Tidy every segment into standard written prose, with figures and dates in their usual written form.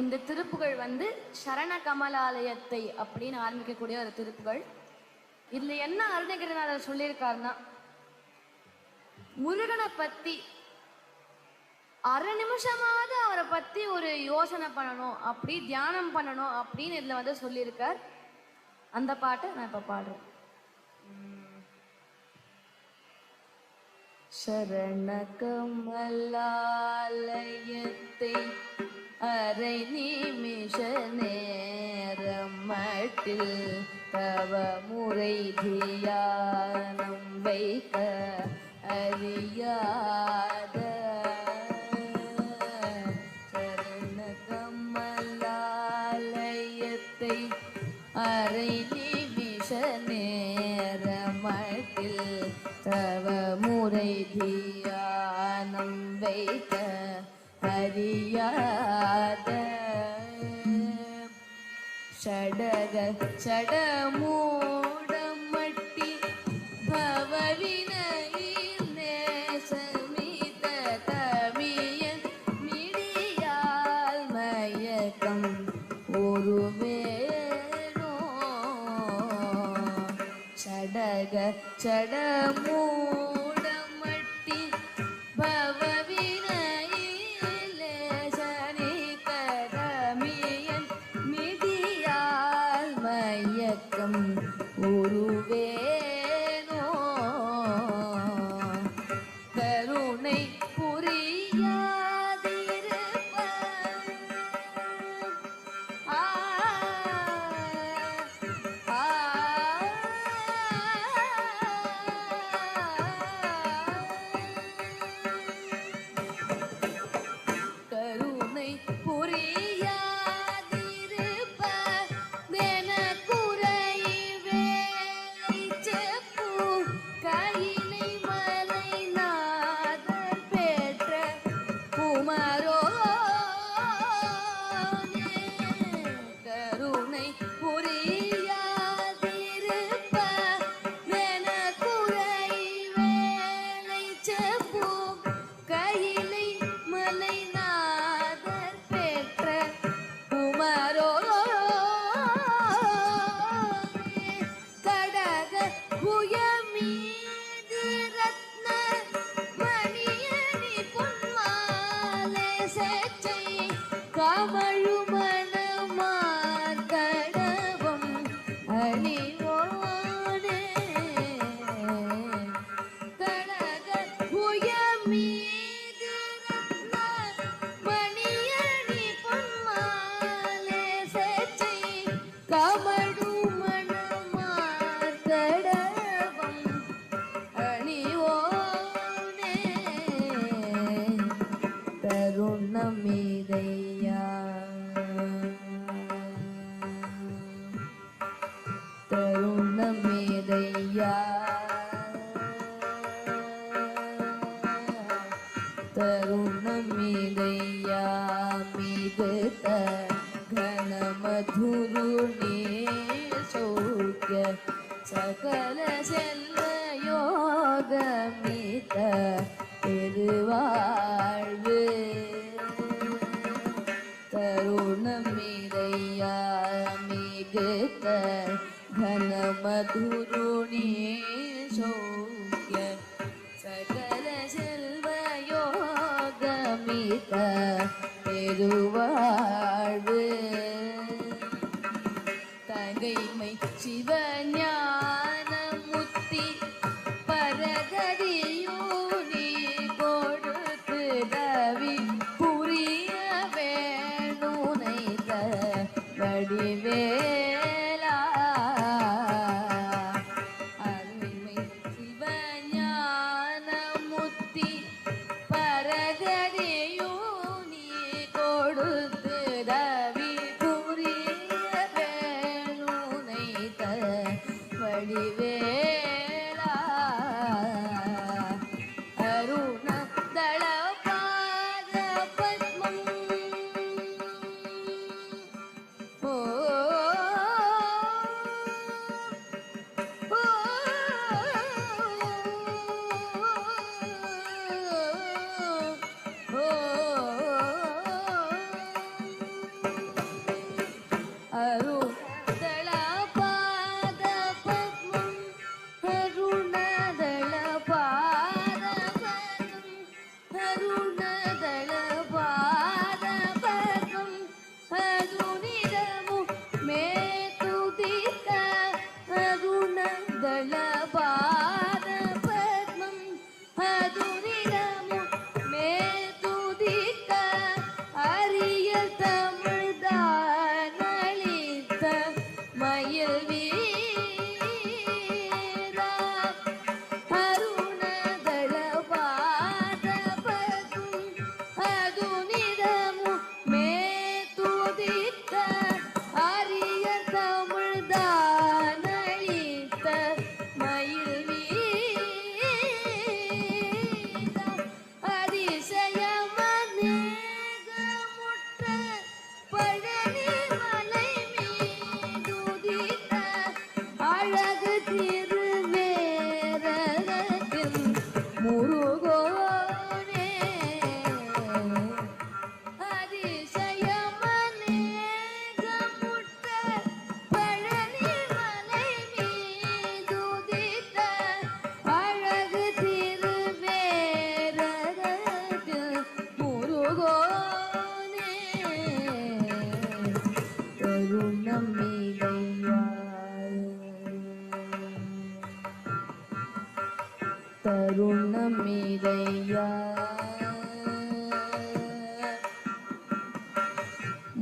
இந்த திருப்புகள் வந்து சரண கமலாலயத்தை அப்படின்னு ஆரம்பிக்கக்கூடிய ஒரு திருப்புகள். இதுல என்ன அருணகிரிநாதர் சொல்லியிருக்காருன்னா, முருகனை பத்தி அரை நிமிஷமாவது அவரை பத்தி ஒரு யோசனை பண்ணணும், அப்படி தியானம் பண்ணணும் அப்படின்னு இதுல வந்து சொல்லியிருக்கார். அந்த பாட்டை நான் இப்ப பாடுறேன். சரண கமலாலயத்தை அரை நிமிஷ நேரம் மட்டில் தவ முறை தியானம் வைக்க அறியாத சரண கமலாலயத்தை அரை நிமிஷ நேரம் மட்டில் தவ முறை தியானம் வைக்க அறியாத ஷடக ஷடமூடமட்டி பவவினையில் நேசமித தமியன் மிடியால் மயக்கம் ஒருவேனோ ஷடக ஷடமூடமட்டி பவவினையில் நேசமித தமியன் மிடியால் மயக்கம் ஒருவேனோ கருணை புரியாதிருப்ப ஆ ஆ கருணை புரியாதிருப்ப தெனக்குறை வேலை செப்பு கையிலை மலை நாதர் பெற்ற குமரோனே கருணை புரியாதிருப்ப தெனக்குறை வேலை செப்பு கையிலை மலை நாதர் பெற்ற குமரோனே கடக குயமீது ரத்ன மணியணி பொன்மாலை சேற்றை கமழு மணமார்கடவம் அணிவோனே கடக குயமீது ரத்ன மணியணி பொன்மாலை சேற்றை கமழு மணமார்கடவம் அணிவோனே தருணமிதையா தருணமிதையா தருணமிதையா மிகுத கணமதுருணே சௌக்கிய சகல செல்வ யோகமித பெருவாழ்வு தருணமிதையா மிகுத கணமதுருணே சௌக்கிய சகல செல்வ யோகமித பெருவாழ்வு தகைமை சிவஞானமுத்தி பரகதியூனி கொடுத்து தவி புரிய வேணுனைத வடிவேலா அருமை சிவஞானமுத்தி பரகதியூனி கொடுத்து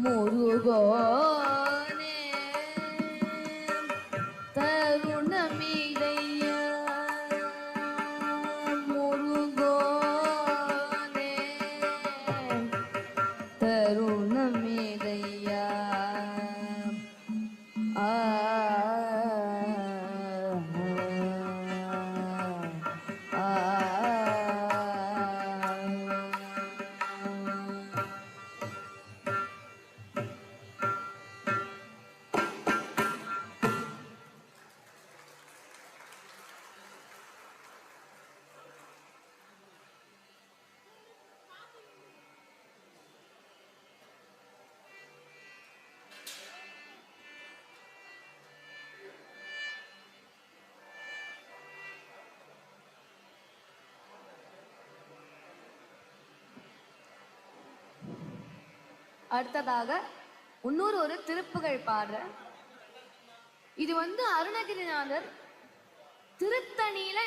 முருகோனே தருணமிதையா முருகோனே தருணமிதையா அடுத்ததாக இன்னொரு ஒரு திருப்புகழ் பாடுறேன். இது அருணகிரிநாதர் திருத்தணியில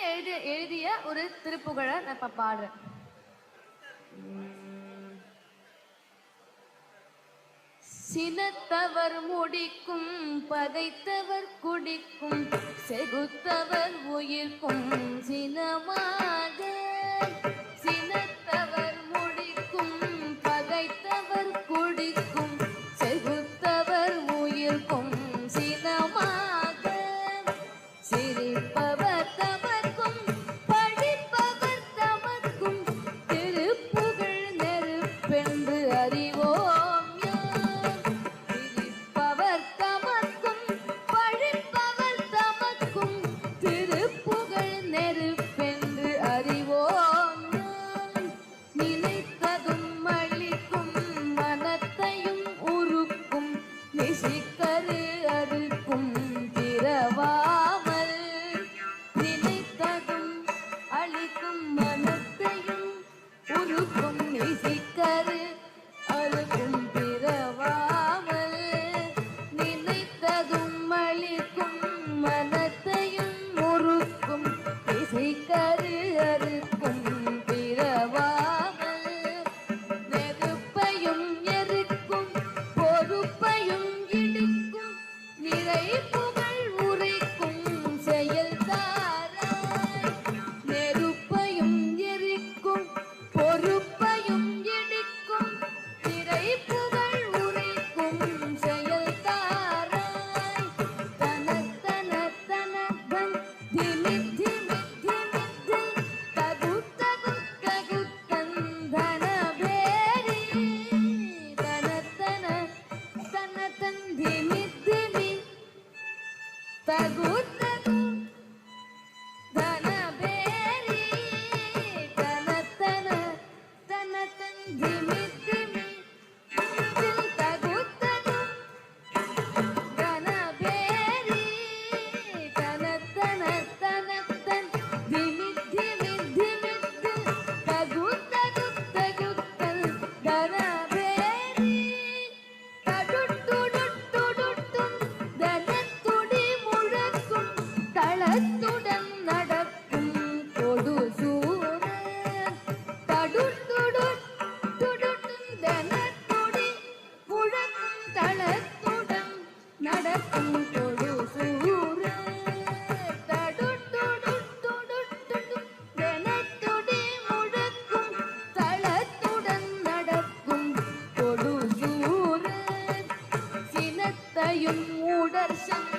எழுதிய ஒரு திருப்புகழை நான் இப்ப பாடுறேன். சினத்தவர் முடிக்கும் பகைத்தவர் குடிக்கும் செகுத்தவர் உயிர்க்கும் சினமாக சினத்தவர் முடிக்கும் பகைத்தவர் குடிக்கும் செகுத்தவர் உயிர்க்கும் சினமாக சிரிப்பவர் தமக்கும் படிப்பவர் தமக்கும் திருப்புகழ் நெருப்பென்று அறிவோம் சிரிப்பவர் தமக்கும் படிப்பவர் தமக்கும் திருப்புகழ் நெருப்பென்று அறிவோம் நினைத்ததும் அளிக்கும் மனத்தையும் உருக்கும் நிசிக்கரு அறுக்கும் திரவாமல் நினைத்ததும் அளிக்கும் மனத்தையும் உருக்கும் நிசிக்கரு அறுக்கும் திரவாமல் நினைத்ததும் அளிக்கும் மனத்தையும் உருக்கும் நிசிக்கரு அறுக்கும் திரவாமல் நெருப்பையும் எரிக்கும் பொறுப்பையும் இடிக்கும் நிறை புகழ் உரைக்கும் செயல்தாராய் நெருப்பையும் எரிக்கும் பொறுப்பையும் இடிக்கும் நிறை புகழ் உரைக்கும் செயல்தாராய் தனத்தன தனதன் திமி திமி திமித்து தகு தகு தகுத்தன் தனபேரி தனத்தன தனதன் திமி திமி தகு தகு தனபேரி தனத்தன தனதன் திமி திமி தகு தகு தனபேரி தனத்தன தனதன் திமி திமி திமித்து தகு தகு தகுத்தல் தனபேரி தடுத்துடுத்துடுத்தும் தனத்துடி முழக்கும் தளத்துடன் நடக்கும் கொடு சூரன் தடுத்துடுத்துடுத்தும் தனத்துடி முழக்கும் தளத்துடன் நடக்கும் கொடு சூரன் தடுத்துடுத்துடுத்தும் தனத்துடி முழக்கும் தளத்துடன் நடக்கும் கொடு சூரன் சினத்தையும் உடற்சன்